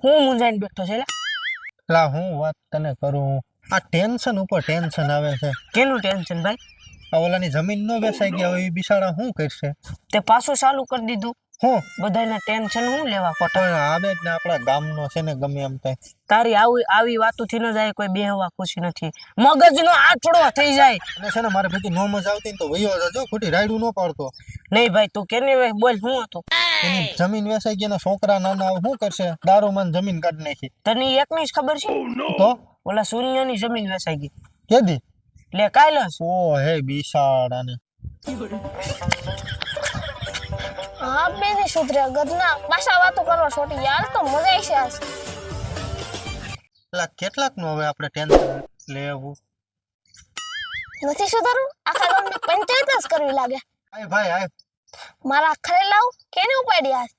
હું મૂંઝાઈને બેઠો છે લે. લા હું વાત તને કરું, આ ટેન્શન ઉપર ટેન્શન આવે છે. કેનું ટેન્શન ભાઈ? આ ઓલાની જમીન નો વેચાઈ ગયા હોય એ બિચારા શું કરશે? તે પાછું ચાલુ કરી દીધું. હું બધાના ટેન્શન હું લેવા ખોટા? પણ આવે જ ને આપણા ગામનો છે ને ગમે એમ થાય. તારી આવી વાતોથી ન જાય, કોઈ બેહવા ખુશી નથી, મગજનો આઠડો થઈ જાય. અને છે ને મારે ભેગી નો મજા આવતી ને તો વયો જજો, ખોટી રાયડું ન પાડતો. નહીં ભાઈ તું કેની વે બોલ, શું હતું? એની જમીન વેચાઈ ગઈ ને છોકરા નાના શું કરશે? દારૂમાં જમીન કાઢી નાખી. તને એકની જ ખબર છે? તો ઓલા શૂન્યની જમીન વેચાઈ ગઈ. કેદી? લે કાલે. ઓ હે બિસાડાને. હા બેની સુધરે ગદના પાછા વાતો કરવા છોટી યાર, તો મજા આવશે આજ. પેલા કેટલાક નું હવે આપણે ટેન્શન લેવું? નથી સુધારું, આખા ગામની પંચાયત જ કરવી લાગે. આય ભાઈ આય. મારા ખરે લાવ કેને ઉપાડી આજ?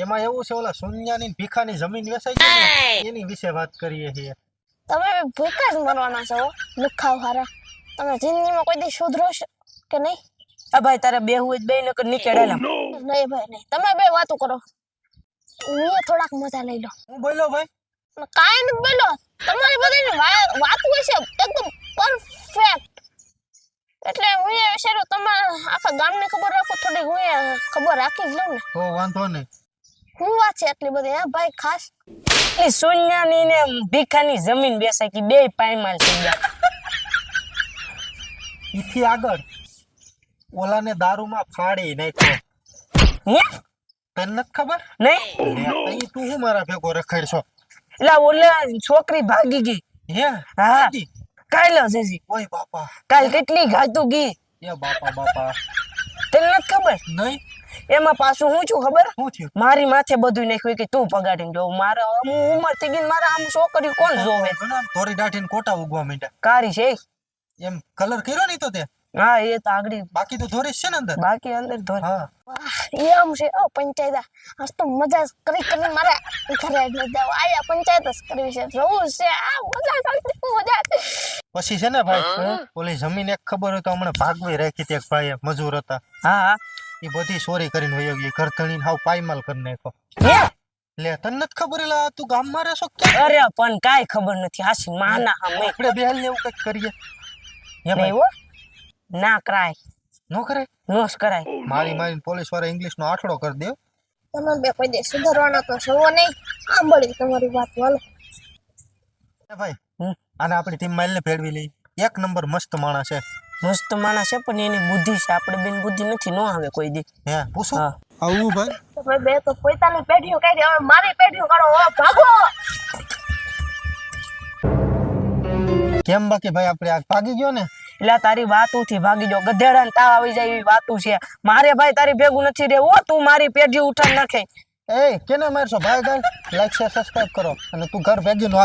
એમાં એવું છે ઓલા શૂન્યાની ને ભીખાની જમીન વેચાઈ ગઈ ને એની વિશે વાત કરીએ છીએ. તમે ભૂખા જ મરવાના છો લુખાવ હારા. તમે જિંદગીમાં કોઈ દી સુધરો કે નહીં? આ ભાઈ તારે બેહવું જ બે નકર નીકળેલા. નહીં ભાઈ નહીં, તમે બે વાતો કરો, હું થોડાક મજા લઈ લો. હું બોલ્યો ભાઈ? કાંઈ નથી બોલો, તમારી બધાની વાત હોય છે એકદમ પરફેક્ટ. એટલે હું એ વિચાર્યું તમારા આખા ગામને ખબર રાખો, થોડી હું એ ખબર રાખી જ લઉં ને. તો વાંધો નહીં. હું વાત છે એટલી બધી હે ભાઈ ખાસ? એ શૂન્યની ને ભીખાની જમીન વેચાઈ ગઈ, બે પાયમાલ થઈ ગયા. ઈથી આગળ ઓલાને દારૂમાં ફાડી નાખ્યો. હે? તને નથી ખબર? નહીં. તું હું મારા ભેગો રખડશો? એટલે ઓલા છોકરી ભાગી ગઈ. હે? હા કાલે જજી. ઓય બાપા, કાલ કેટલી ઘાતું ગઈ. એ બાપા બાપા. તને નથી ખબર? નહીં. એમાં પાછું હું છું ખબર? શું થયું? મારી માથે બધું નાખ્યું કે તું પગાડીને જો. મારે ઉંમર થઈ ગઈ, મારે આમ છોકરી કોણ જોવે? થોડી દાઢીને કોટા ઉગવા માંડ્યા. કારી છે એમ કલર કર્યો નહીં તો તે? હા એ તો આગળ બાકી તો ધોરી છે ને અંદર. બાકી અંદર ધોર. હા એમ છે ઓ પંચાયત. આજ તો મજા કરી મારે ઘરે જ નથી જવું, આયા પંચાયત જ કરવી છે, રહું છે. આ મજા ચાલતી મજા. પછી છે ને ભાઈ ઓલી જમીન એક ખબર હોય તો હમણાં ભાગવી રાખી હતી એક ભાઈ મજૂર હતા. હા એ બધી ચોરી કરીને વયો ગઈ, ઘર ધણીને હાવ પાયમાલ કરી નાખ્યો. હે? લે તને નથી ખબર? એલા તું ગામમાં રહેશો ક્યાં? અરે પણ કાઈ ખબર નથી, હાસી માના હમે. આપણે બેહાલ ને એવું કઈક કરીએ. હે નહીં ભાઈ? હો, ના કરાય, નો કરે? નોસ કરાય. મારી પોલીસ વાળા ઇંગ્લિશ નો આઠડો કરી દે. તમે બે કોઈ દે સુધારવાના તો છો નહીં. સાંભળી તમારી વાત વાલો. ભાઈ આને આપણી ટીમ માં ભેળવી લઈ. એક નંબર મસ્ત માણસ છે. મસ્ત માણસ છે પણ એની બુદ્ધિ છે, આપણે બેન બુદ્ધિ નથી, નો આવે કોઈ દી. હે પૂછું? હા. આવું ભાઈ તમે બે તો પોતાની પેઢીઓ કાઢી, હવે મારી પેઢીઓ કાઢો. હવે ભાગો. કેમ બાકી ભાઈ આપણે આ ભાગી ગયો ને? એટલે તારી વાતુથી ભાગી જાવ, ગધેડા ને તાવ આવી જાય એવી વાતું છે. મારે ભાઈ તારી ભેગું નથી રહેવું, તું મારી પેઢી ઉઠાડ નાખે. એ કેને મારશો ભાઈ? ગાય લાઈક શેર સબસ્ક્રાઇબ કરો અને તું ઘર ભેગી નો